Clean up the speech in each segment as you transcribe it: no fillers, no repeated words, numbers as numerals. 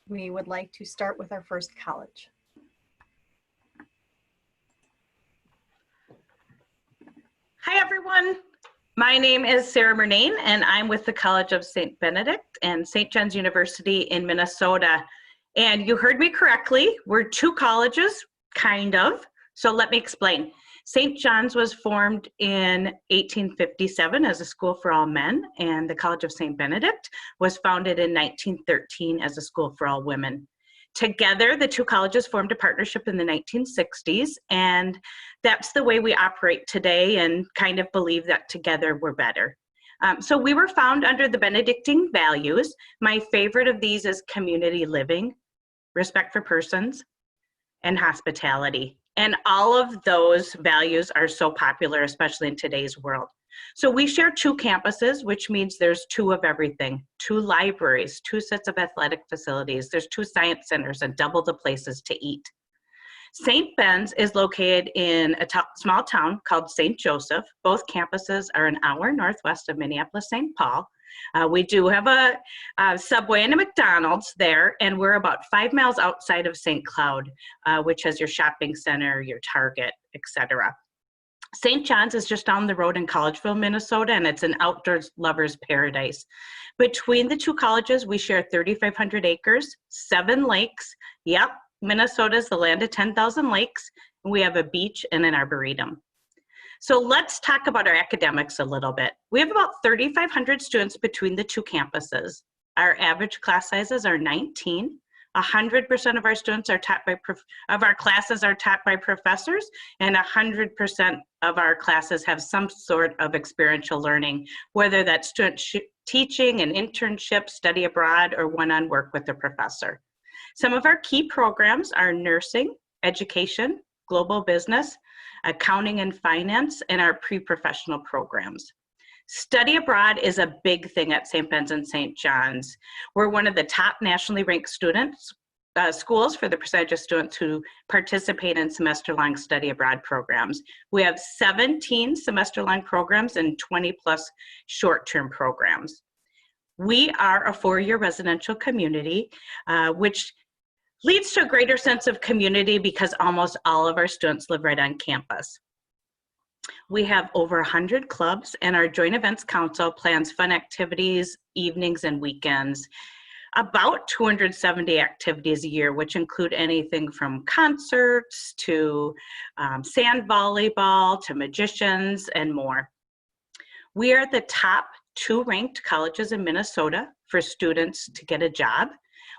We would like to start with our first college. Hi, everyone. My name is Sarah Murnane, and I'm with the College of St. Benedict and St. John's University in Minnesota. And you heard me correctly. We're two colleges, kind of. So let me explain. St. John's was formed in 1857 as a school for all men, and the College of St. Benedict was founded in 1913 as a school for all women. Together, the two colleges formed a partnership in the 1960s, and that's the way we operate today and kind of believe that together we're better. So we were found under the Benedictine values. My favorite of these is community living, respect for persons, and hospitality. And all of those values are so popular, especially in today's world. So we share two campuses, which means there's two of everything, two libraries, two sets of athletic facilities, there's two science centers and double the places to eat. St. Ben's is located in a small town called St. Joseph. Both campuses are an hour northwest of Minneapolis-St. Paul. We do have a Subway and a McDonald's there, and we're about 5 miles outside of St. Cloud, which has your shopping center, your Target, etc. St. John's is just down the road in Collegeville, Minnesota, and it's an outdoors lover's paradise. Between the two colleges, we share 3,500 acres, 7 lakes. Yep, Minnesota is the land of 10,000 lakes. And we have a beach and an arboretum. So let's talk about our academics a little bit. We have about 3,500 students between the two campuses. Our average class sizes are 19. 100% of our students are taught by, of our classes are taught by professors, and 100% of our classes have some sort of experiential learning, whether that's student teaching, an internship, study abroad, or one-on work with a professor. Some of our key programs are nursing, education, global business, accounting and finance, and our pre-professional programs. Study abroad is a big thing at St. Ben's and St. John's. We're one of the top nationally ranked schools for the percentage of students who participate in semester-long study abroad programs. We have 17 semester-long programs and 20 plus short-term programs. We are a 4-year residential community, which leads to a greater sense of community because almost all of our students live right on campus. We have over 100 clubs, and our Joint Events Council plans fun activities, evenings, and weekends. About 270 activities a year, which include anything from concerts to sand volleyball to magicians and more. We are the top 2 ranked colleges in Minnesota for students to get a job.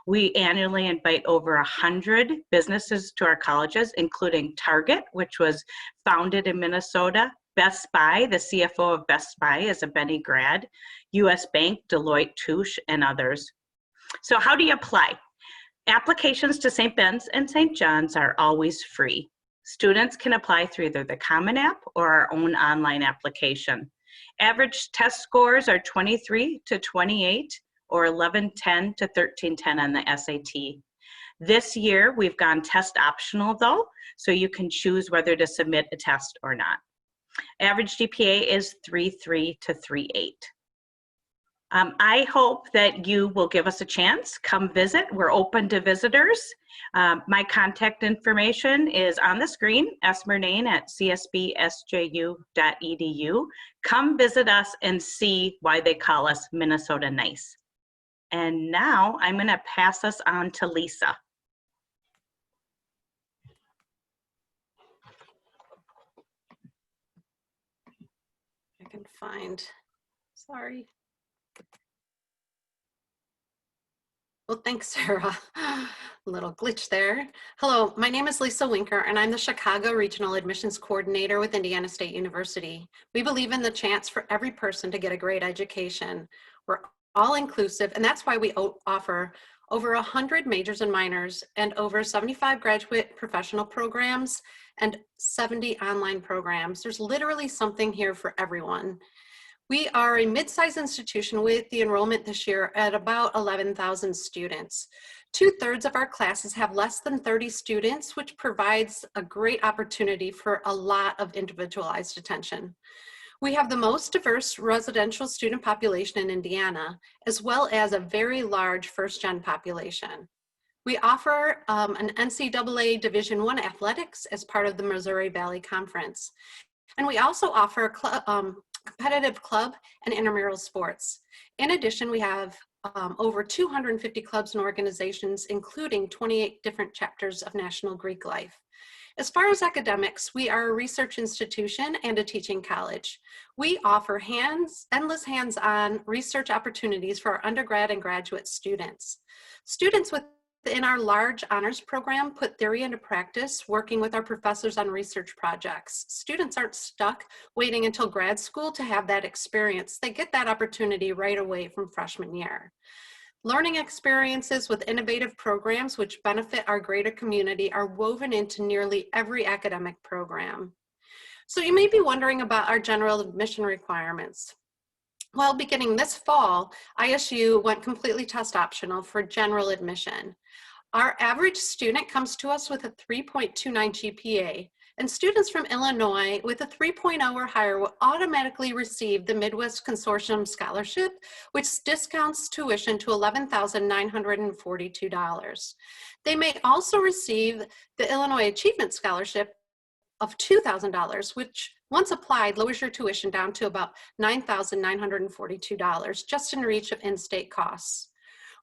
We annually invite over 100 businesses to our colleges, including Target, which was founded in Minnesota, Best Buy, the CFO of Best Buy is a Benny grad, US Bank, Deloitte Touche, and others. So how do you apply? Applications to St. Ben's and St. John's are always free. Students can apply through either the Common App or our own online application. Average test scores are 23 to 28, or 1110 to 1310 on the SAT. This year, we've gone test optional though, so you can choose whether to submit a test or not. Average GPA is 3.3 to 3.8. I hope that you will give us a chance. Come visit. We're open to visitors. My contact information is on the screen, smurnane@csbsju.edu. Come visit us and see why they call us Minnesota Nice. And now I'm going to pass us on to Lisa. I can find, sorry. Well, thanks, Sarah. A little glitch there. Hello, my name is Lisa Winker, and I'm the Chicago Regional Admissions Coordinator with Indiana State University. We believe in the chance for every person to get a great education. We're all inclusive, and that's why we offer over 100 majors and minors and over 75 graduate professional programs and 70 online programs. There's literally something here for everyone. We are a mid-sized institution with the enrollment this year at about 11,000 students. 2/3 of our classes have less than 30 students, which provides a great opportunity for a lot of individualized attention. We have the most diverse residential student population in Indiana, as well as a very large first-gen population. We offer an NCAA Division I athletics as part of the Missouri Valley Conference. And we also offer competitive club and intramural sports. In addition, we have over 250 clubs and organizations, including 28 different chapters of National Greek Life. As far as academics, we are a research institution and a teaching college. We offer endless hands-on research opportunities for our undergrad and graduate students. Students within our large honors program put theory into practice, working with our professors on research projects. Students aren't stuck waiting until grad school to have that experience. They get that opportunity right away from freshman year. Learning experiences with innovative programs which benefit our greater community are woven into nearly every academic program. So you may be wondering about our general admission requirements. Well, beginning this fall, ISU went completely test optional for general admission. Our average student comes to us with a 3.29 GPA, and students from Illinois with a 3.0 or higher will automatically receive the Midwest Consortium Scholarship, which discounts tuition to $11,942. They may also receive the Illinois Achievement Scholarship of $2,000, which once applied lowers your tuition down to about $9,942, just in reach of in-state costs.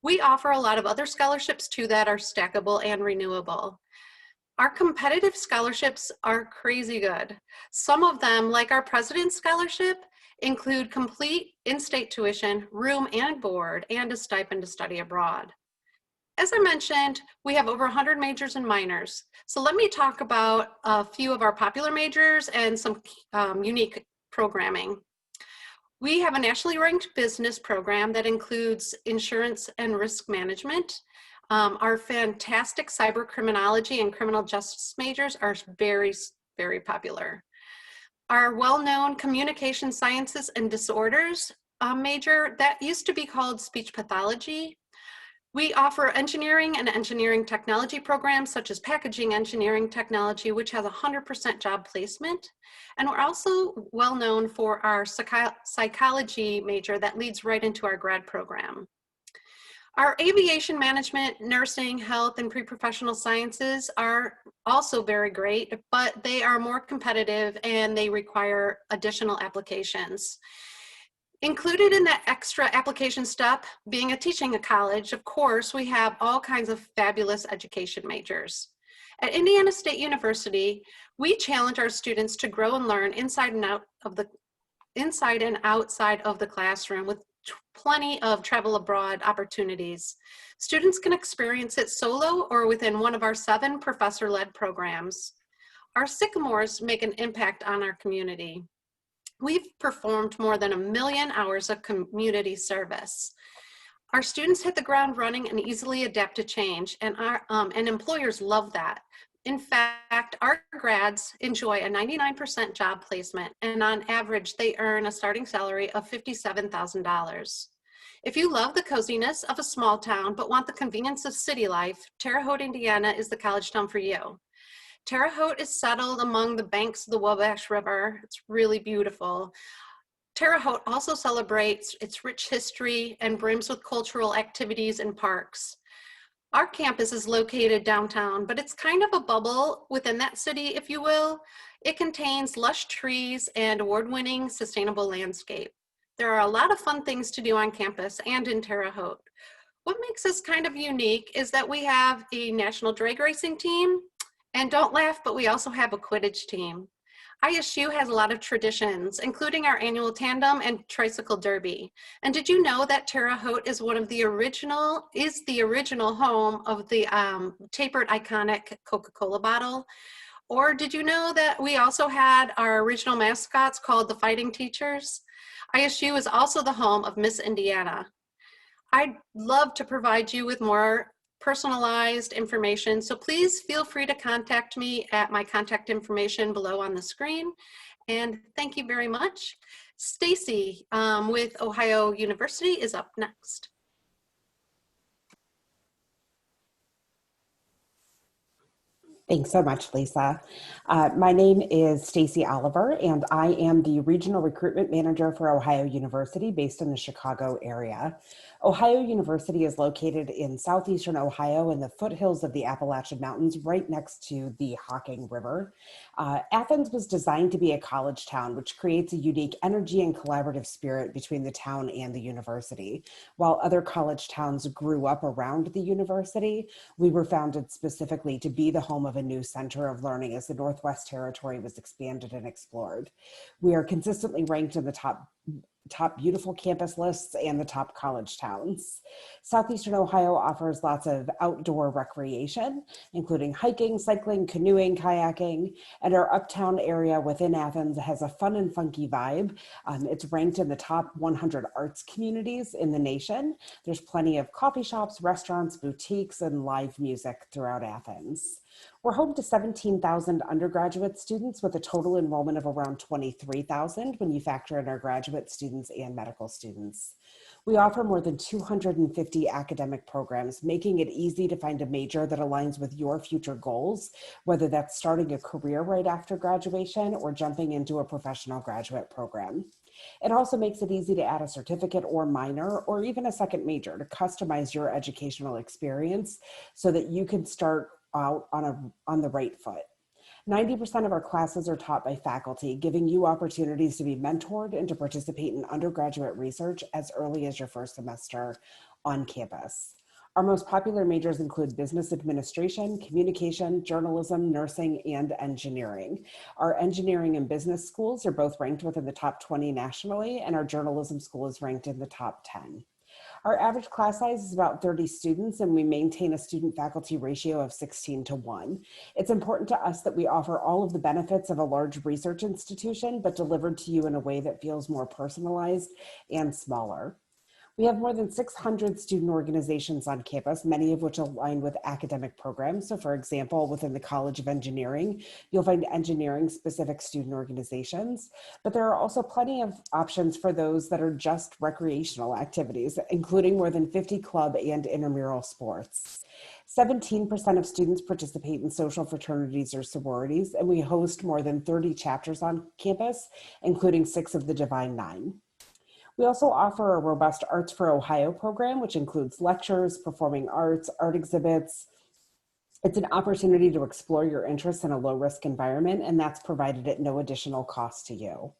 We offer a lot of other scholarships too that are stackable and renewable. Our competitive scholarships are crazy good. Some of them, like our President's Scholarship, include complete in-state tuition, room and board, and a stipend to study abroad. As I mentioned, we have over 100 majors and minors. So let me talk about a few of our popular majors and some unique programming. We have a nationally ranked business program that includes insurance and risk management. Our fantastic cyber criminology and criminal justice majors are very, very popular. Our well-known communication sciences and disorders major, that used to be called speech pathology. We offer engineering and engineering technology programs such as packaging engineering technology, which has 100% job placement. And we're also well known for our psychology major that leads right into our grad program. Our aviation management, nursing, health, and pre-professional sciences are also very great, but they are more competitive and they require additional applications. Included in that extra application step, being a teaching college, of course, we have all kinds of fabulous education majors. At Indiana State University, we challenge our students to grow and learn inside and outside of the classroom with plenty of travel abroad opportunities. Students can experience it solo or within one of our 7 professor-led programs. Our sycamores make an impact on our community. We've performed more than 1 million hours of community service. Our students hit the ground running and easily adapt to change, and employers love that. In fact, our grads enjoy a 99% job placement, and on average, they earn a starting salary of $57,000. If you love the coziness of a small town but want the convenience of city life, Terre Haute, Indiana is the college town for you. Terre Haute is settled among the banks of the Wabash River. It's really beautiful. Terre Haute also celebrates its rich history and brims with cultural activities and parks. Our campus is located downtown, but it's kind of a bubble within that city, if you will. It contains lush trees and award-winning sustainable landscape. There are a lot of fun things to do on campus and in Terre Haute. What makes us kind of unique is that we have a national drag racing team, and don't laugh, but we also have a Quidditch team. ISU has a lot of traditions, including our annual tandem and tricycle derby. And did you know that Terre Haute is the original home of the tapered iconic Coca-Cola bottle? Or did you know that we also had our original mascots called the Fighting Teachers? ISU is also the home of Miss Indiana. I'd love to provide you with more personalized information, so please feel free to contact me at my contact information below on the screen. And thank you very much. Stacy with Ohio University is up next. Thanks so much, Lisa. My name is Stacy Oliver, and I am the Regional Recruitment Manager for Ohio University based in the Chicago area. Ohio University is located in southeastern Ohio in the foothills of the Appalachian Mountains, right next to the Hocking River. Athens was designed to be a college town, which creates a unique energy and collaborative spirit between the town and the university. While other college towns grew up around the university, we were founded specifically to be the home of a new center of learning as the Northwest Territory was expanded and explored. We are consistently ranked in the top beautiful campus lists and the top college towns. Southeastern Ohio offers lots of outdoor recreation, including hiking, cycling, canoeing, kayaking, and our uptown area within Athens has a fun and funky vibe. It's ranked in the top 100 arts communities in the nation. There's plenty of coffee shops, restaurants, boutiques, and live music throughout Athens. We're home to 17,000 undergraduate students with a total enrollment of around 23,000 when you factor in our graduate students and medical students. We offer more than 250 academic programs, making it easy to find a major that aligns with your future goals, whether that's starting a career right after graduation or jumping into a professional graduate program. It also makes it easy to add a certificate or minor or even a second major to customize your educational experience so that you can start out on the right foot. 90% of our classes are taught by faculty, giving you opportunities to be mentored and to participate in undergraduate research as early as your first semester on campus. Our most popular majors include business administration, communication, journalism, nursing, and engineering. Our engineering and business schools are both ranked within the top 20 nationally, and our journalism school is ranked in the top 10. Our average class size is about 30 students, and we maintain a student-faculty ratio of 16:1. It's important to us that we offer all of the benefits of a large research institution, but delivered to you in a way that feels more personalized and smaller. We have more than 600 student organizations on campus, many of which align with academic programs. So for example, within the College of Engineering, you'll find engineering-specific student organizations, but there are also plenty of options for those that are just recreational activities, including more than 50 club and intramural sports. 17% of students participate in social fraternities or sororities, and we host more than 30 chapters on campus, including 6 of the Divine Nine. We also offer a robust Arts for Ohio program, which includes lectures, performing arts, art exhibits. It's an opportunity to explore your interests in a low-risk environment, and that's provided at no additional cost to you.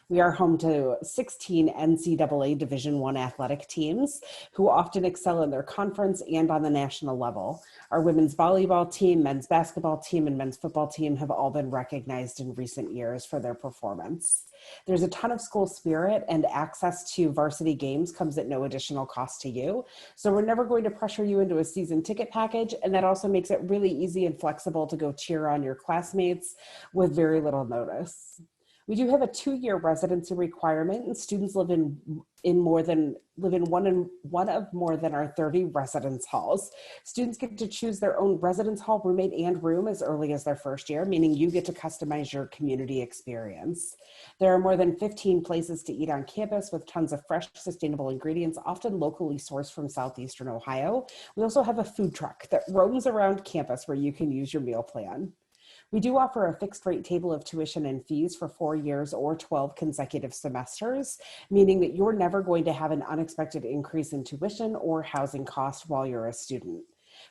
We are home to 16 NCAA Division I athletic teams who often excel in their conference and on the national level. Our women's volleyball team, men's basketball team, and men's football team have all been recognized in recent years for their performance. There's a ton of school spirit, and access to varsity games comes at no additional cost to you. So we're never going to pressure you into a season ticket package, and that also makes it really easy and flexible to go cheer on your classmates with very little notice. We do have a 2-year residency requirement, and students live in one of more than our 30 residence halls. Students get to choose their own residence hall, roommate, and room as early as their first year, meaning you get to customize your community experience. There are more than 15 places to eat on campus with tons of fresh, sustainable ingredients, often locally sourced from southeastern Ohio. We also have a food truck that roams around campus where you can use your meal plan. We do offer a fixed rate table of tuition and fees for 4 years or 12 consecutive semesters, meaning that you're never going to have an unexpected increase in tuition or housing costs while you're a student.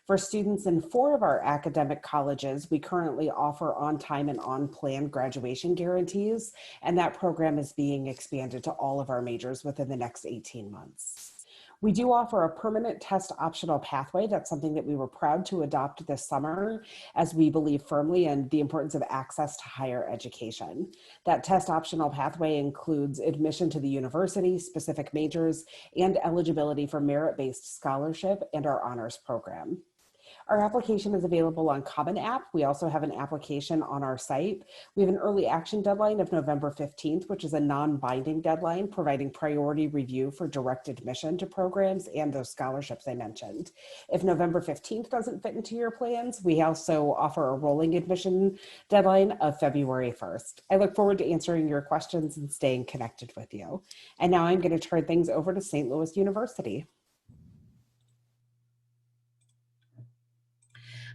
For students in 4 of our academic colleges, we currently offer on-time and on-plan graduation guarantees, and that program is being expanded to all of our majors within the next 18 months. We do offer a permanent test optional pathway. That's something that we were proud to adopt this summer, as we believe firmly in the importance of access to higher education. That test optional pathway includes admission to the university, specific majors, and eligibility for merit-based scholarship and our honors program. Our application is available on Common App. We also have an application on our site. We have an early action deadline of November 15th, which is a non-binding deadline, providing priority review for direct admission to programs and those scholarships I mentioned. If November 15th doesn't fit into your plans, we also offer a rolling admission deadline of February 1st. I look forward to answering your questions and staying connected with you. And now I'm going to turn things over to St. Louis University.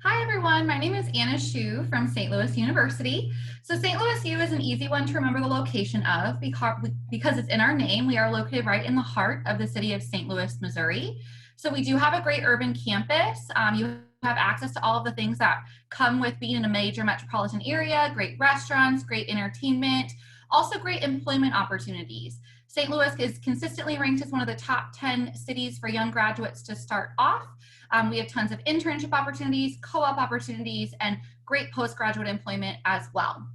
Hi everyone, my name is Anna Shu from St. Louis University. So St. Louis U is an easy one to remember the location of because it's in our name. We are located right in the heart of the city of St. Louis, Missouri. So we do have a great urban campus. You have access to all of the things that come with being in a major metropolitan area, great restaurants, great entertainment, also great employment opportunities. St. Louis is consistently ranked as one of the top 10 cities for young graduates to start off. We have tons of internship opportunities, co-op opportunities, and great postgraduate employment as well.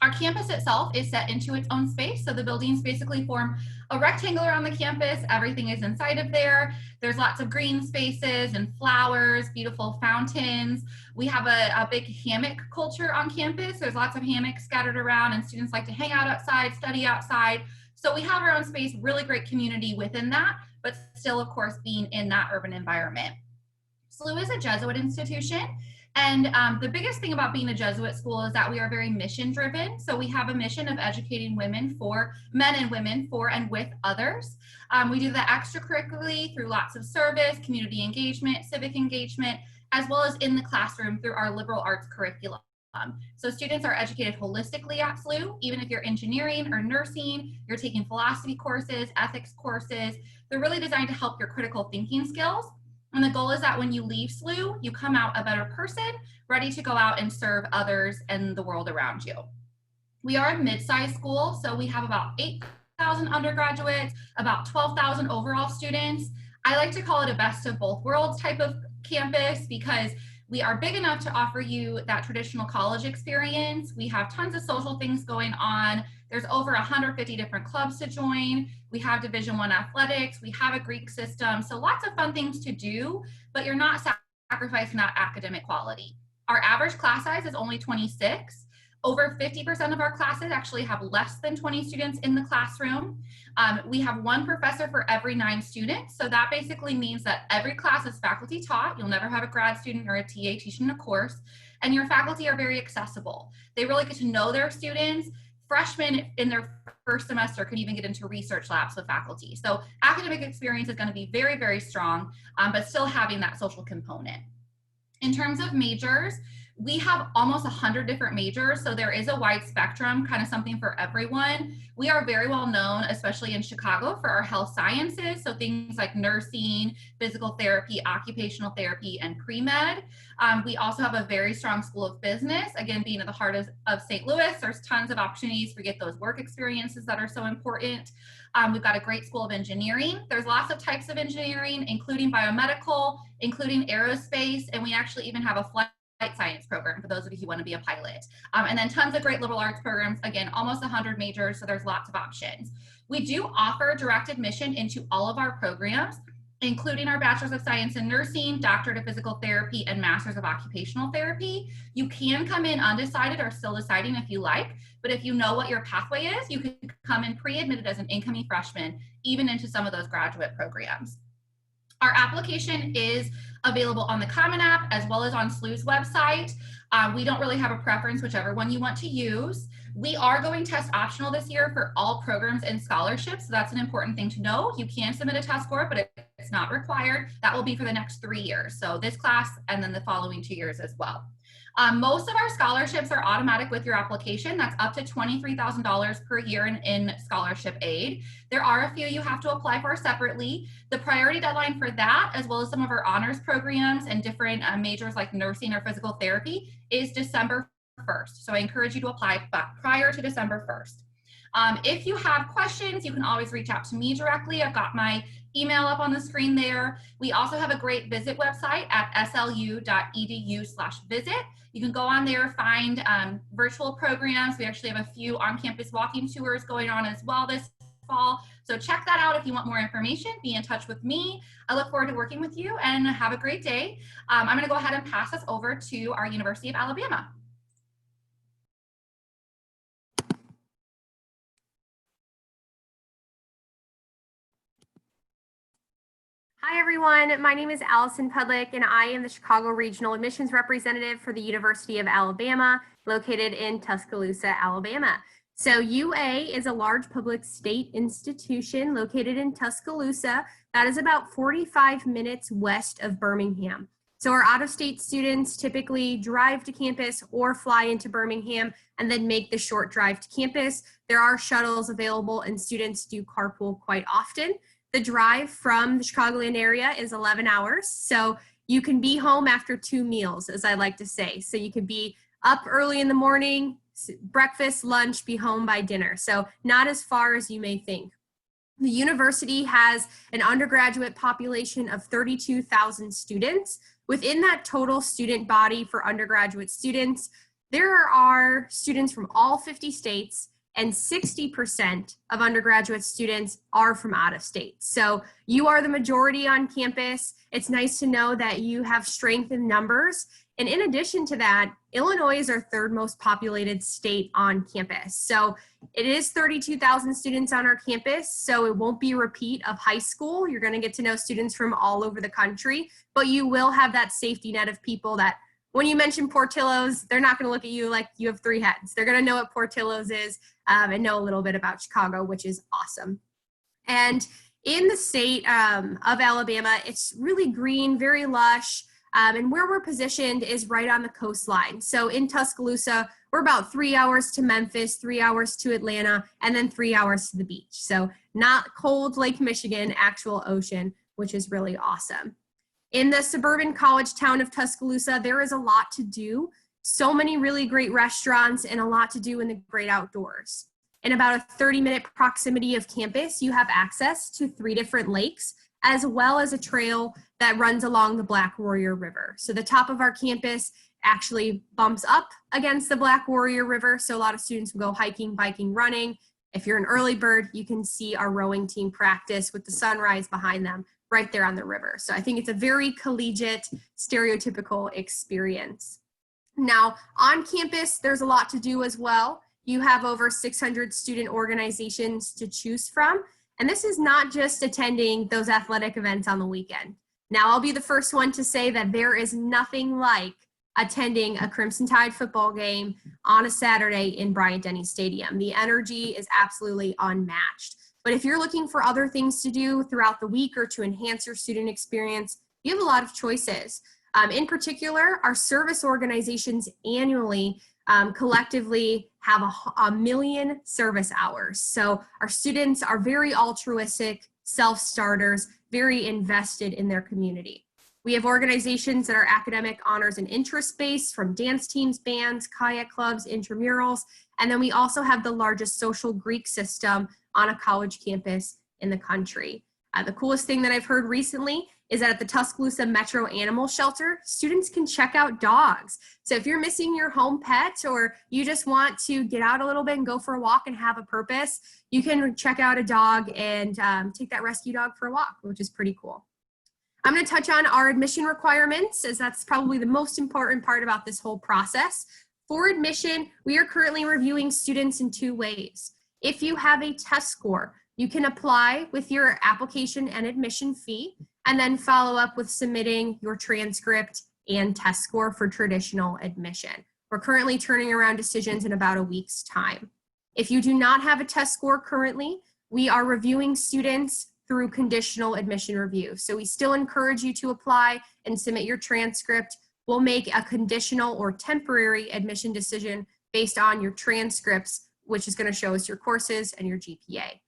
Our campus itself is set into its own space. So the buildings basically form a rectangle around the campus. Everything is inside of there. There's lots of green spaces and flowers, beautiful fountains. We have a big hammock culture on campus. There's lots of hammocks scattered around and students like to hang out outside, study outside. So we have our own space, really great community within that, but still, of course, being in that urban environment. SLU is a Jesuit institution, and the biggest thing about being a Jesuit school is that we are very mission driven. So we have a mission of educating women for men and women for and with others. We do that extracurricularly through lots of service, community engagement, civic engagement, as well as in the classroom through our liberal arts curriculum. So students are educated holistically at SLU, even if you're engineering or nursing, you're taking philosophy courses, ethics courses. They're really designed to help your critical thinking skills. And the goal is that when you leave SLU, you come out a better person, ready to go out and serve others and the world around you. We are a mid-sized school, so we have about 8,000 undergraduates, about 12,000 overall students. I like to call it a best of both worlds type of campus because we are big enough to offer you that traditional college experience. We have tons of social things going on. There's over 150 different clubs to join. We have Division I athletics. We have a Greek system. So lots of fun things to do, but you're not sacrificing that academic quality. Our average class size is only 26. Over 50% of our classes actually have less than 20 students in the classroom. We have one professor for every 9 students. So that basically means that every class is faculty taught. You'll never have a grad student or a TA teaching a course. And your faculty are very accessible. They really get to know their students. Freshmen in their first semester can even get into research labs with faculty. So academic experience is going to be very, very strong, but still having that social component. In terms of majors, we have almost 100 different majors, so there is a wide spectrum, kind of something for everyone. We are very well known, especially in Chicago, for our health sciences, so things like nursing, physical therapy, occupational therapy, and pre-med. We also have a very strong school of business. Again, being at the heart of St. Louis, there's tons of opportunities to get those work experiences that are so important. We've got a great school of engineering. There's lots of types of engineering, including biomedical, including aerospace, and we actually even have a flight science program for those of you who want to be a pilot. And then tons of great liberal arts programs, again, almost 100 majors, so there's lots of options. We do offer direct admission into all of our programs, including our Bachelor's of Science in Nursing, Doctorate of Physical Therapy, and Master's of Occupational Therapy. You can come in undecided or still deciding if you like, but if you know what your pathway is, you can come in pre-admitted as an incoming freshman, even into some of those graduate programs. Our application is available on the Common App as well as on SLU's website. We don't really have a preference, whichever one you want to use. We are going test optional this year for all programs and scholarships, so that's an important thing to know. You can submit a test for it, but it's not required. That will be for the next 3 years, so this class and then the following 2 years as well. Most of our scholarships are automatic with your application. That's up to $23,000 per year in scholarship aid. There are a few you have to apply for separately. The priority deadline for that, as well as some of our honors programs and different majors like nursing or physical therapy, is December 1st. So I encourage you to apply prior to December 1st. If you have questions, you can always reach out to me directly. I've got my email up on the screen there. We also have a great visit website at slu.edu/visit. You can go on there, find virtual programs. We actually have a few on-campus walking tours going on as well this fall. So check that out if you want more information. Be in touch with me. I look forward to working with you and have a great day. I'm going to go ahead and pass this over to our University of Alabama. Hi everyone, my name is Allison Pudlick and I am the Chicago Regional Admissions Representative for the University of Alabama, located in Tuscaloosa, Alabama. So UA is a large public state institution located in Tuscaloosa that is about 45 minutes west of Birmingham. So our out-of-state students typically drive to campus or fly into Birmingham and then make the short drive to campus. There are shuttles available and students do carpool quite often. The drive from the Chicagoland area is 11 hours. So you can be home after 2 meals, as I like to say. So you could be up early in the morning, breakfast, lunch, be home by dinner. So not as far as you may think. The university has an undergraduate population of 32,000 students. Within that total student body for undergraduate students, there are students from all 50 states, and 60% of undergraduate students are from out of state. So you are the majority on campus. It's nice to know that you have strength in numbers. And in addition to that, Illinois is our 3rd most populated state on campus. So it is 32,000 students on our campus, so it won't be a repeat of high school. You're going to get to know students from all over the country, but you will have that safety net of people that when you mention Portillo's, they're not going to look at you like you have 3 heads. They're going to know what Portillo's is and know a little bit about Chicago, which is awesome. And in the state of Alabama, it's really green, very lush. And where we're positioned is right on the coastline. So in Tuscaloosa, we're about 3 hours to Memphis, 3 hours to Atlanta, and then 3 hours to the beach. So not cold Lake Michigan, actual ocean, which is really awesome. In the suburban college town of Tuscaloosa, there is a lot to do. So many really great restaurants and a lot to do in the great outdoors. In about a 30-minute proximity of campus, you have access to 3 different lakes, as well as a trail that runs along the Black Warrior River. So the top of our campus actually bumps up against the Black Warrior River. So a lot of students will go hiking, biking, running. If you're an early bird, you can see our rowing team practice with the sunrise behind them right there on the river. So I think it's a very collegiate, stereotypical experience. Now, on campus, there's a lot to do as well. You have over 600 student organizations to choose from. And this is not just attending those athletic events on the weekend. Now, I'll be the first one to say that there is nothing like attending a Crimson Tide football game on a Saturday in Bryant-Denny Stadium. The energy is absolutely unmatched. But if you're looking for other things to do throughout the week or to enhance your student experience, you have a lot of choices. In particular, our service organizations annually collectively have a million service hours. So our students are very altruistic, self-starters, very invested in their community. We have organizations that are academic, honors, and interest-based, from dance teams, bands, kayak clubs, intramurals, and then we also have the largest social Greek system on a college campus in the country. The coolest thing that I've heard recently is that at the Tuscaloosa Metro Animal Shelter, students can check out dogs. So if you're missing your home pet or you just want to get out a little bit and go for a walk and have a purpose, you can check out a dog and take that rescue dog for a walk, which is pretty cool. I'm going to touch on our admission requirements, as that's probably the most important part about this whole process. For admission, we are currently reviewing students in 2 ways. If you have a test score, you can apply with your application and admission fee, and then follow up with submitting your transcript and test score for traditional admission. We're currently turning around decisions in about a week's time. If you do not have a test score currently, we are reviewing students through conditional admission review. So we still encourage you to apply and submit your transcript. We'll make a conditional or temporary admission decision based on your transcripts, which is going to show us your courses and your GPA.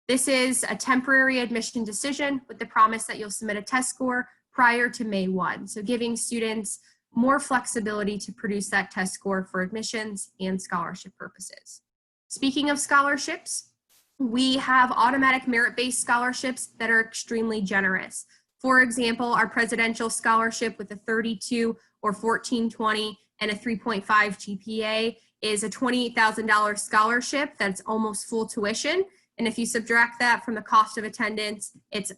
This is a temporary admission decision with the promise that you'll submit a test score prior to May 1. So giving students more flexibility to produce that test score for admissions and scholarship purposes. Speaking of scholarships, we have automatic merit-based scholarships that are extremely generous. For example, our presidential scholarship with a 32 or 1420 and a 3.5 GPA is a $28,000 scholarship that's almost full tuition. And if you subtract that from the cost of attendance, it's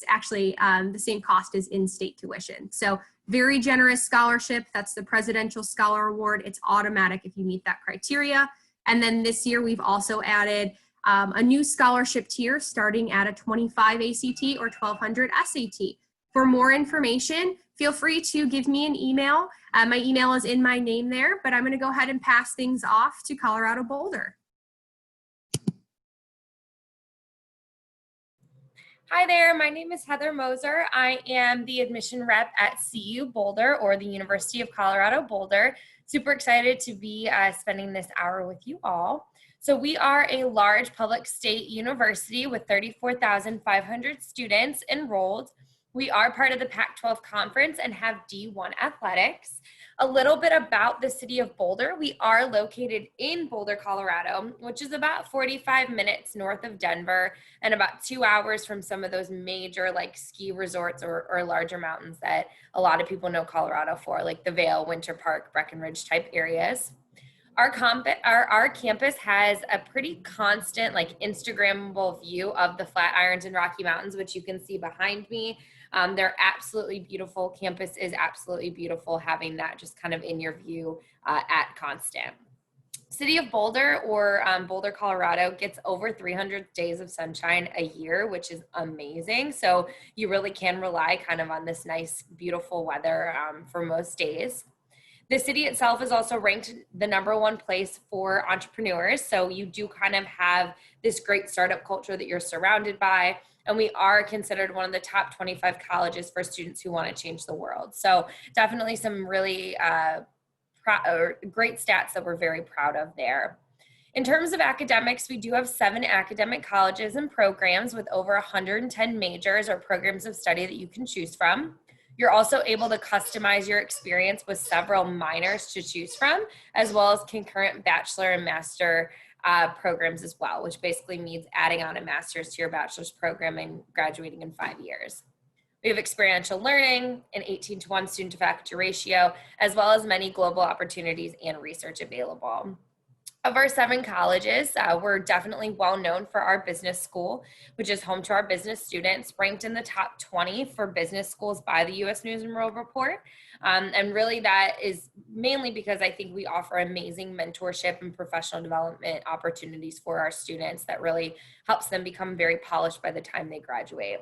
actually the same cost as in-state tuition. So very generous scholarship. That's the Presidential Scholar Award. It's automatic if you meet that criteria. And then this year we've also added a new scholarship tier starting at a 25 ACT or 1200 SAT. For more information, feel free to give me an email. My email is in my name there, but I'm going to go ahead and pass things off to Colorado Boulder. Hi there, my name is Heather Moser. I am the admission rep at CU Boulder, or the University of Colorado Boulder. Super excited to be spending this hour with you all. So we are a large public state university with 34,500 students enrolled. We are part of the Pac-12 conference and have D1 athletics. A little bit about the city of Boulder. We are located in Boulder, Colorado, which is about 45 minutes north of Denver and about 2 hours from some of those major like ski resorts or larger mountains that a lot of people know Colorado for, like the Vail, Winter Park, Breckenridge type areas. Our campus has a pretty constant, like Instagrammable view of the Flatirons and Rocky Mountains, which you can see behind me. They're absolutely beautiful. Campus is absolutely beautiful, having that just kind of in your view at constant. City of Boulder, or Boulder, Colorado, gets over 300 days of sunshine a year, which is amazing. So you really can rely kind of on this nice, beautiful weather for most days. The city itself is also ranked the #1 place for entrepreneurs. So you do kind of have this great startup culture that you're surrounded by. And we are considered one of the top 25 colleges for students who want to change the world. So definitely some really great stats that we're very proud of there. In terms of academics, we do have 7 academic colleges and programs with over 110 majors or programs of study that you can choose from. You're also able to customize your experience with several minors to choose from, as well as concurrent bachelor and master programs as well, which basically means adding on a master's to your bachelor's program and graduating in 5 years. We have experiential learning, an 18-to-1 student to faculty ratio, as well as many global opportunities and research available. Of our 7 colleges, we're definitely well known for our business school, which is home to our business students, ranked in the top 20 for business schools by the U.S. News and World Report. And really that is mainly because I think we offer amazing mentorship and professional development opportunities for our students that really helps them become very polished by the time they graduate.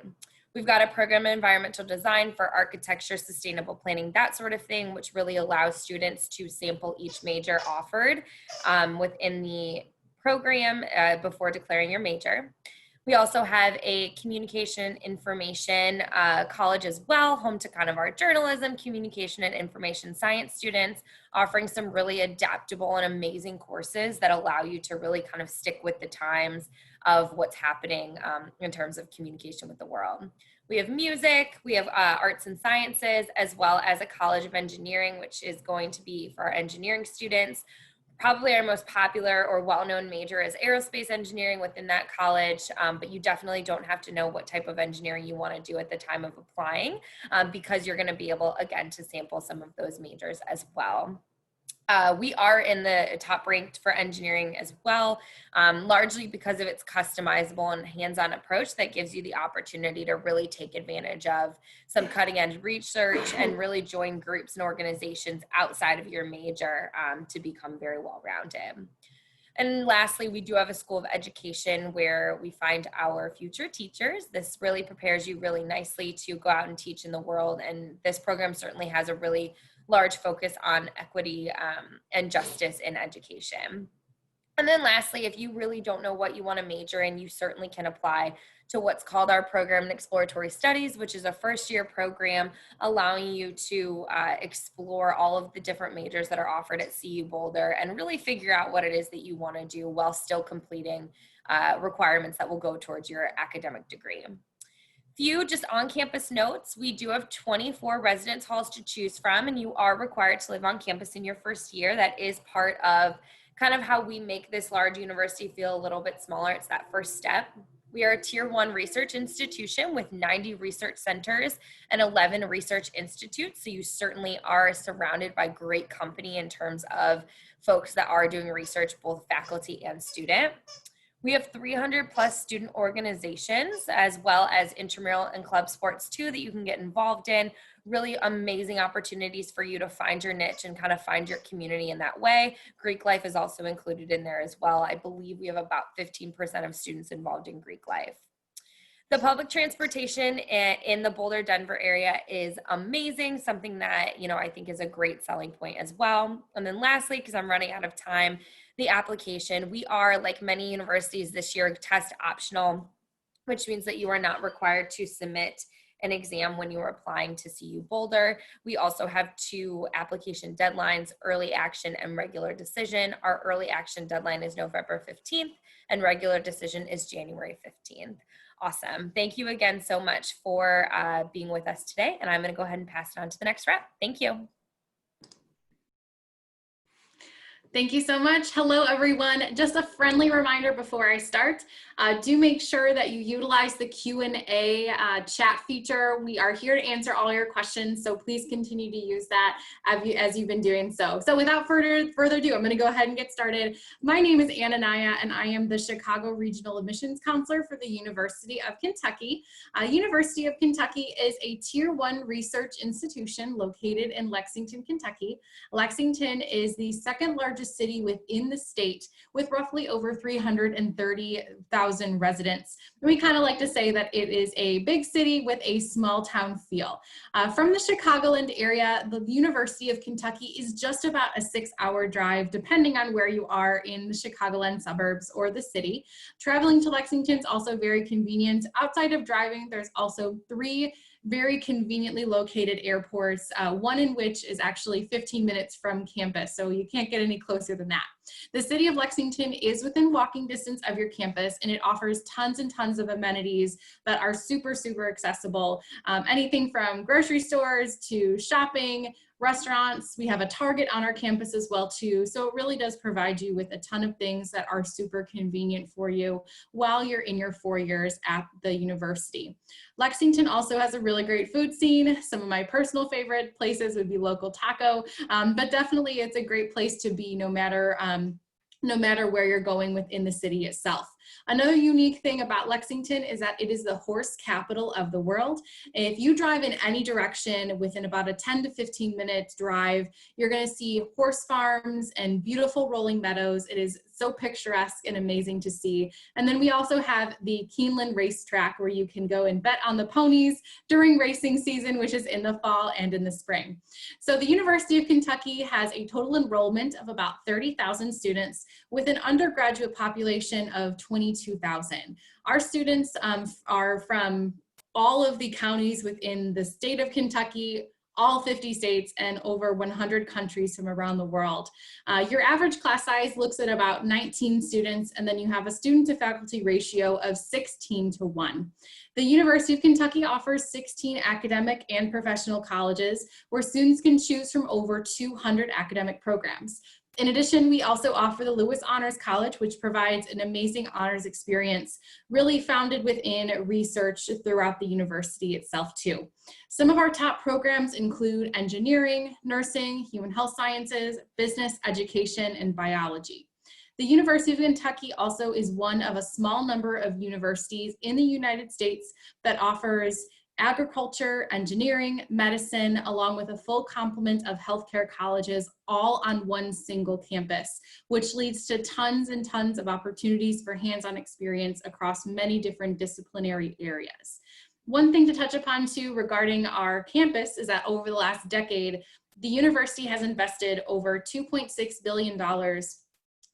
We've got a program in environmental design for architecture, sustainable planning, that sort of thing, which really allows students to sample each major offered within the program before declaring your major. We also have a communication information college as well, home to kind of our journalism, communication, and information science students, offering some really adaptable and amazing courses that allow you to really kind of stick with the times of what's happening in terms of communication with the world. We have music, we have arts and sciences, as well as a College of Engineering, which is going to be for our engineering students. Probably our most popular or well-known major is aerospace engineering within that college, but you definitely don't have to know what type of engineering you want to do at the time of applying because you're going to be able, again, to sample some of those majors as well. We are in the top ranked for engineering as well, largely because of its customizable and hands-on approach that gives you the opportunity to really take advantage of some cutting-edge research and really join groups and organizations outside of your major to become very well-rounded. And lastly, we do have a school of education where we find our future teachers. This really prepares you really nicely to go out and teach in the world. And this program certainly has a really large focus on equity and justice in education. And then lastly, if you really don't know what you want to major in, you certainly can apply to what's called our program in exploratory studies, which is a first-year program allowing you to explore all of the different majors that are offered at CU Boulder and really figure out what it is that you want to do while still completing requirements that will go towards your academic degree. Few just on-campus notes. We do have 24 residence halls to choose from, and you are required to live on campus in your first year. That is part of kind of how we make this large university feel a little bit smaller. It's that first step. We are a Tier 1 research institution with 90 research centers and 11 research institutes. So you certainly are surrounded by great company in terms of folks that are doing research, both faculty and student. We have 300 plus student organizations, as well as intramural and club sports too, that you can get involved in. Really amazing opportunities for you to find your niche and kind of find your community in that way. Greek life is also included in there as well. I believe we have about 15% of students involved in Greek life. The public transportation in the Boulder, Denver area is amazing, something that, I think is a great selling point as well. And then lastly, because I'm running out of time, the application. We are, like many universities this year, test optional, which means that you are not required to submit an exam when you are applying to CU Boulder. We also have 2 application deadlines, early action and regular decision. Our early action deadline is November 15th and regular decision is January 15th. Awesome. Thank you again so much for being with us today. And I'm going to go ahead and pass it on to the next rep. Thank you. Thank you so much. Hello, everyone. Just a friendly reminder before I start, do make sure that you utilize the Q&A chat feature. We are here to answer all your questions, so please continue to use that as you've been doing so. So without further ado, I'm going to go ahead and get started. My name is Anania, and I am the Chicago Regional Admissions Counselor for the University of Kentucky. University of Kentucky is a Tier 1 research institution located in Lexington, Kentucky. Lexington is the second largest city within the state with roughly over 330,000 residents. We kind of like to say that it is a big city with a small town feel. From the Chicagoland area, the University of Kentucky is just about a 6-hour drive, depending on where you are in the Chicagoland suburbs or the city. Traveling to Lexington is also very convenient. Outside of driving, there's also 3 very conveniently located airports, one in which is actually 15 minutes from campus, so you can't get any closer than that. The city of Lexington is within walking distance of your campus, and it offers tons and tons of amenities that are super, super accessible. Anything from grocery stores to shopping, restaurants. We have a Target on our campus as well too. So it really does provide you with a ton of things that are super convenient for you while you're in your 4 years at the university. Lexington also has a really great food scene. Some of my personal favorite places would be Local Taco, but definitely it's a great place to be no matter where you're going within the city itself. Another unique thing about Lexington is that it is the horse capital of the world. If you drive in any direction within about a 10 to 15 minute drive, you're going to see horse farms and beautiful rolling meadows. It is so picturesque and amazing to see. And then we also have the Keeneland racetrack where you can go and bet on the ponies during racing season, which is in the fall and in the spring. So the University of Kentucky has a total enrollment of about 30,000 students with an undergraduate population of 22,000. Our students are from all of the counties within the state of Kentucky, all 50 states, and over 100 countries from around the world. Your average class size looks at about 19 students, and then you have a student to faculty ratio of 16:1. The University of Kentucky offers 16 academic and professional colleges where students can choose from over 200 academic programs. In addition, we also offer the Lewis Honors College, which provides an amazing honors experience, really founded within research throughout the university itself too. Some of our top programs include engineering, nursing, human health sciences, business, education, and biology. The University of Kentucky also is one of a small number of universities in the United States that offers agriculture, engineering, medicine, along with a full complement of healthcare colleges, all on one single campus, which leads to tons and tons of opportunities for hands-on experience across many different disciplinary areas. One thing to touch upon too regarding our campus is that over the last decade, the university has invested over $2.6 billion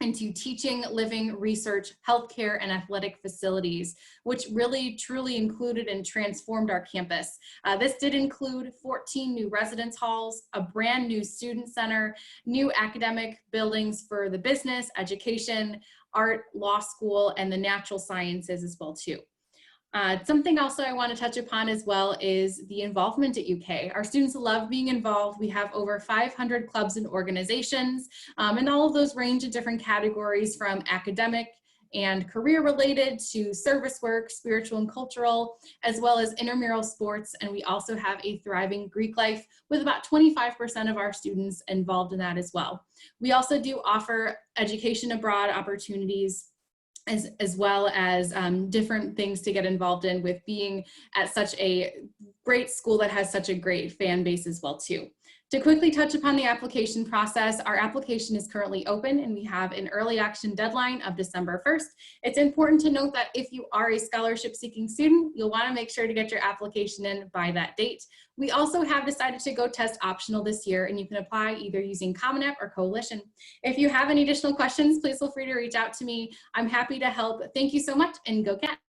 into teaching, living, research, healthcare, and athletic facilities, which really truly included and transformed our campus. This did include 14 new residence halls, a brand new student center, new academic buildings for the business, education, art, law school, and the natural sciences as well too. Something also I want to touch upon as well is the involvement at UK. Our students love being involved. We have over 500 clubs and organizations, and all of those range in different categories from academic and career related to service work, spiritual and cultural, as well as intramural sports. And we also have a thriving Greek life with about 25% of our students involved in that as well. We also do offer education abroad opportunities as well as different things to get involved in with being at such a great school that has such a great fan base as well too. To quickly touch upon the application process, our application is currently open and we have an early action deadline of December 1st. It's important to note that if you are a scholarship seeking student, you'll want to make sure to get your application in by that date. We also have decided to go test optional this year, and you can apply either using Common App or Coalition. If you have any additional questions, please feel free to reach out to me. I'm happy to help. Thank you so much, and go Cats.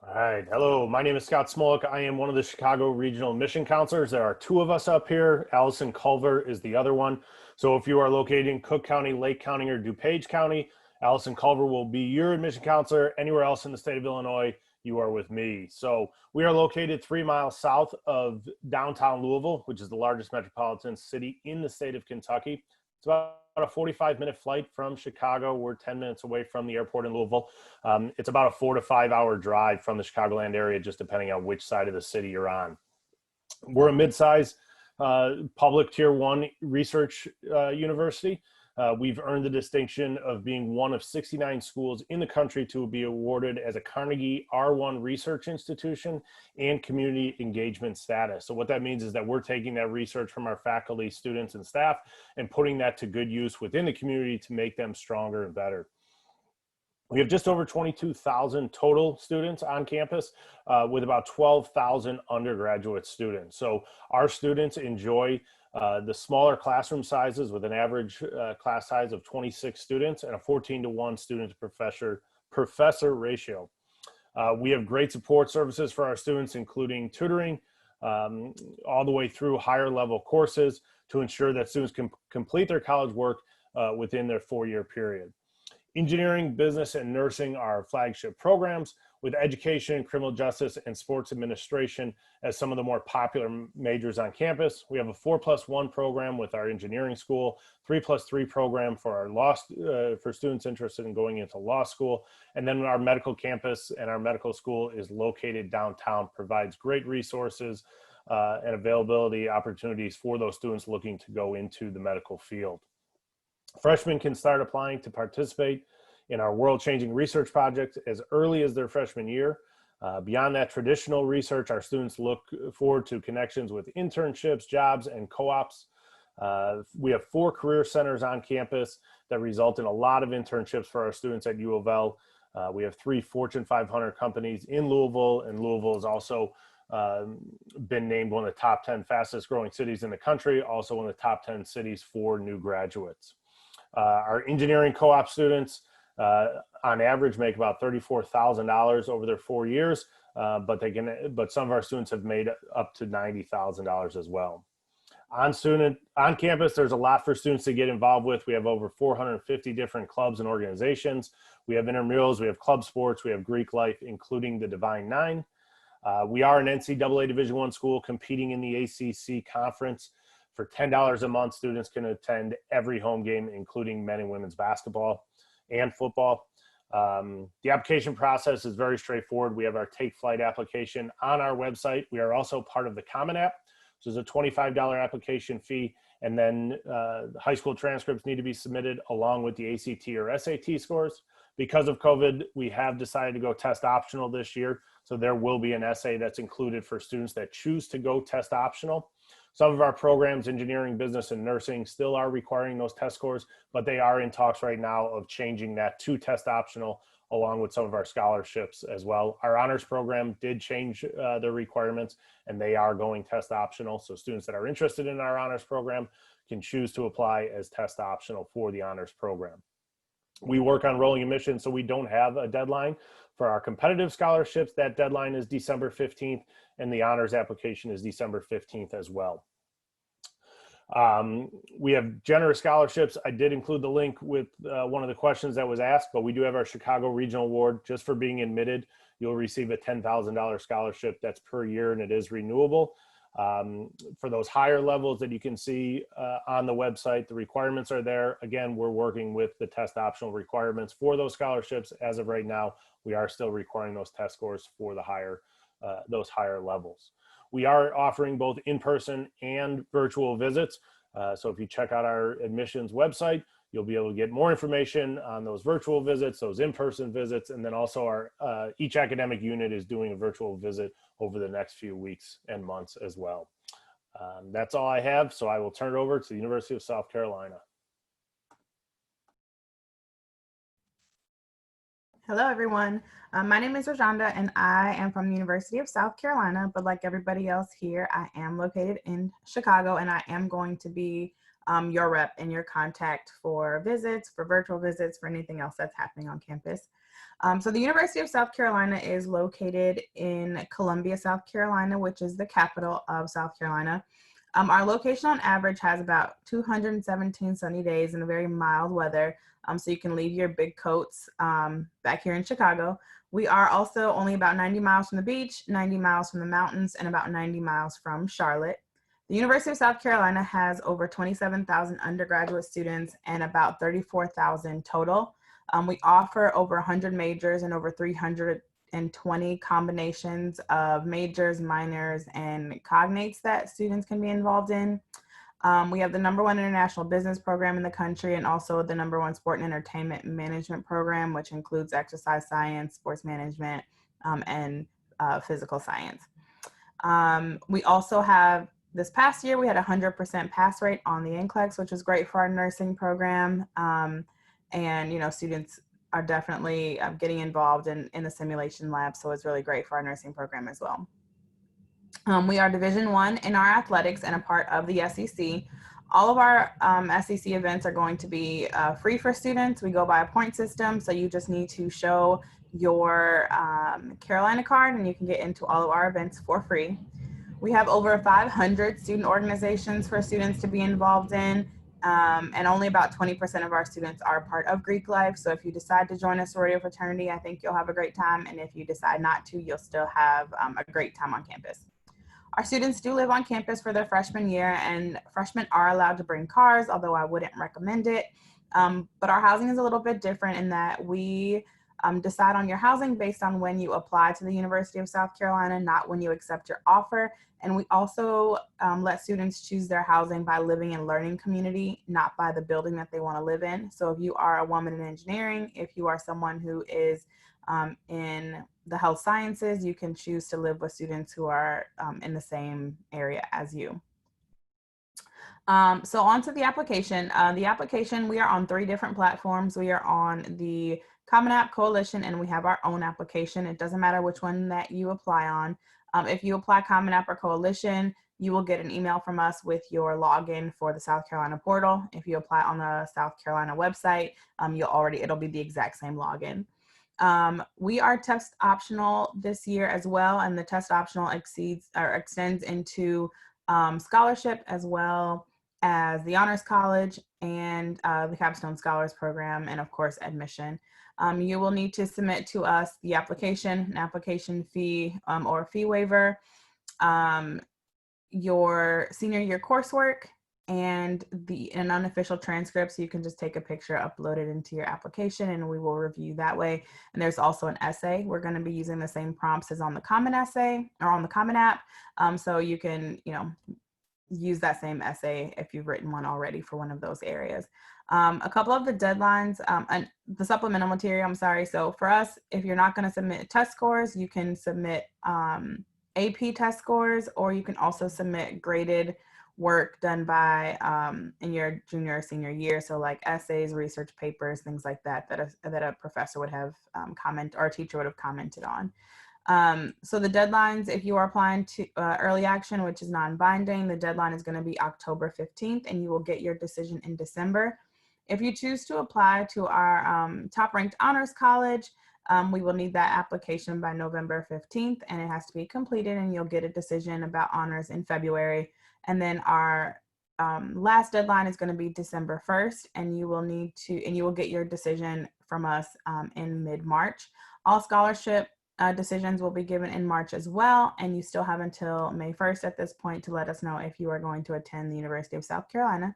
All right. Hello, my name is Scott Smolek. I am one of the Chicago Regional Admission Counselors. There are two of us up here. Allison Culver is the other one. So if you are located in Cook County, Lake County, or DuPage County, Allison Culver will be your admission counselor. Anywhere else in the state of Illinois, you are with me. So we are located 3 miles south of downtown Louisville, which is the largest metropolitan city in the state of Kentucky. It's about a 45-minute flight from Chicago. We're 10 minutes away from the airport in Louisville. It's about a 4 to 5 hour drive from the Chicagoland area, just depending on which side of the city you're on. We're a mid-size public tier 1 research university. We've earned the distinction of being one of 69 schools in the country to be awarded as a Carnegie R1 research institution and community engagement status. So what that means is that we're taking that research from our faculty, students, and staff and putting that to good use within the community to make them stronger and better. We have just over 22,000 total students on campus with about 12,000 undergraduate students. So our students enjoy the smaller classroom sizes with an average class size of 26 students and a 14-to-1 student to professor ratio. We have great support services for our students, including tutoring all the way through higher level courses to ensure that students can complete their college work within their 4-year period. Engineering, business, and nursing are flagship programs, with education, criminal justice, and sports administration as some of the more popular majors on campus. We have a 4+1 program with our engineering school, 3+3 program for our for students interested in going into law school, and then our medical campus and our medical school is located downtown, provides great resources and availability opportunities for those students looking to go into the medical field. Freshmen can start applying to participate in our world-changing research project as early as their freshman year. Beyond that traditional research, our students look forward to connections with internships, jobs, and co-ops. We have 4 career centers on campus that result in a lot of internships for our students at U of L. We have 3 Fortune 500 companies in Louisville, and Louisville has also been named one of the top 10 fastest growing cities in the country, also one of the top 10 cities for new graduates. Our engineering co-op students on average make about $34,000 over their 4 years, but some of our students have made up to $90,000 as well. On campus, there's a lot for students to get involved with. We have over 450 different clubs and organizations. We have intramurals, we have club sports, we have Greek life, including the Divine Nine. We are an NCAA Division I school competing in the ACC conference. For $10 a month, students can attend every home game, including men and women's basketball and football. The application process is very straightforward. We have our Take Flight application on our website. We are also part of the Common App. So there's a $25 application fee, and then high school transcripts need to be submitted along with the ACT or SAT scores. Because of COVID, we have decided to go test optional this year. So there will be an essay that's included for students that choose to go test optional. Some of our programs, engineering, business, and nursing, still are requiring those test scores, but they are in talks right now of changing that to test optional, along with some of our scholarships as well. Our honors program did change their requirements, and they are going test optional. So students that are interested in our honors program can choose to apply as test optional for the honors program. We work on rolling admissions, so we don't have a deadline. For our competitive scholarships, that deadline is December 15th, and the honors application is December 15th as well. We have generous scholarships. I did include the link with one of the questions that was asked, but we do have our Chicago Regional Award. Just for being admitted, you'll receive a $10,000 scholarship. That's per year, and it is renewable. For those higher levels that you can see on the website, the requirements are there. Again, we're working with the test optional requirements for those scholarships. As of right now, we are still requiring those test scores for the those higher levels. We are offering both in-person and virtual visits. So if you check out our admissions website, you'll be able to get more information on those virtual visits, those in-person visits, and then also our each academic unit is doing a virtual visit over the next few weeks and months as well. That's all I have, so I will turn it over to the University of South Carolina. Hello, everyone. My name is Rajanda, and I am from the University of South Carolina, but like everybody else here, I am located in Chicago, and I am going to be your rep and your contact for visits, for virtual visits, for anything else that's happening on campus. So the University of South Carolina is located in Columbia, South Carolina, which is the capital of South Carolina. Our location on average has about 217 sunny days and a very mild weather. So you can leave your big coats back here in Chicago. We are also only about 90 miles from the beach, 90 miles from the mountains, and about 90 miles from Charlotte. The University of South Carolina has over 27,000 undergraduate students and about 34,000 total. We offer over 100 majors and over 320 combinations of majors, minors, and cognates that students can be involved in. We have the #1 international business program in the country and also the #1 sport and entertainment management program, which includes exercise science, sports management, and physical science. We also have, this past year, we had a 100% pass rate on the NCLEX, which was great for our nursing program. And, you know, students are definitely getting involved in the simulation lab, so it's really great for our nursing program as well. We are Division I in our athletics and a part of the SEC. All of our SEC events are going to be free for students. We go by a point system, so you just need to show your Carolina card and you can get into all of our events for free. We have over 500 student organizations for students to be involved in, and only about 20% of our students are part of Greek life. So if you decide to join a sorority or fraternity, I think you'll have a great time. And if you decide not to, you'll still have a great time on campus. Our students do live on campus for their freshman year, and freshmen are allowed to bring cars, although I wouldn't recommend it. But our housing is a little bit different in that we decide on your housing based on when you apply to the University of South Carolina, not when you accept your offer. And we also let students choose their housing by living and learning community, not by the building that they want to live in. So if you are a woman in engineering, if you are someone who is in the health sciences, you can choose to live with students who are in the same area as you. So on to the application. We are on 3 different platforms. We are on the Common App Coalition, and we have our own application. It doesn't matter which one that you apply on. If you apply Common App or Coalition, you will get an email from us with your login for the South Carolina portal. If you apply on the South Carolina website, it'll be the exact same login. We are test optional this year as well, and the test optional extends into scholarship as well as the Honors College and the Capstone Scholars Program, and of course admission. You will need to submit to us the application, an application fee or fee waiver, your senior year coursework, and an unofficial transcript, so you can just take a picture, upload it into your application, and we will review that way. And there's also an essay. We're going to be using the same prompts as on the Common Essay or on the Common App, so you can, use that same essay if you've written one already for one of those areas. A couple of the deadlines and the supplemental material, so for us, if you're not going to submit test scores, you can submit AP test scores, or you can also submit graded work done by in your junior or senior year, so like essays, research papers, things like that that a professor would have comment or a teacher would have commented on. So the deadlines, if you are applying to early action, which is non-binding, the deadline is going to be October 15th, and you will get your decision in December. If you choose to apply to our top-ranked honors college, we will need that application by November 15th, and it has to be completed, and you'll get a decision about honors in February. And then our last deadline is going to be December 1st, and you will get your decision from us in mid-March. All scholarship decisions will be given in March as well, and you still have until May 1st at this point to let us know if you are going to attend the University of South Carolina.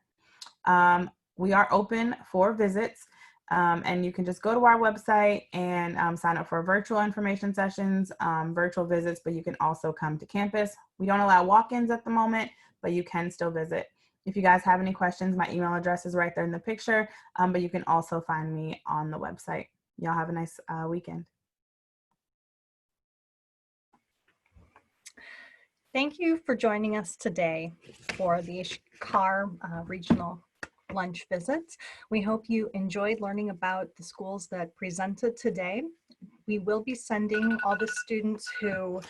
We are open for visits, and you can just go to our website and sign up for virtual information sessions, virtual visits, but you can also come to campus. We don't allow walk-ins at the moment, but you can still visit. If you guys have any questions, my email address is right there in the picture, but you can also find me on the website. Y'all have a nice weekend. Thank you for joining us today for the CARR regional lunch visits. We hope you enjoyed learning about the schools that presented today. We will be sending all the students who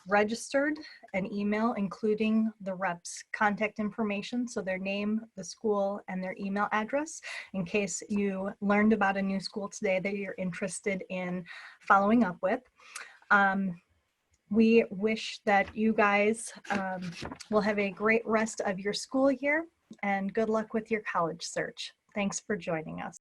registered an email, including the rep's contact information, so their name, the school, and their email address, in case you learned about a new school today that you're interested in following up with. We wish that you guys will have a great rest of your school year, and good luck with your college search. Thanks for joining us.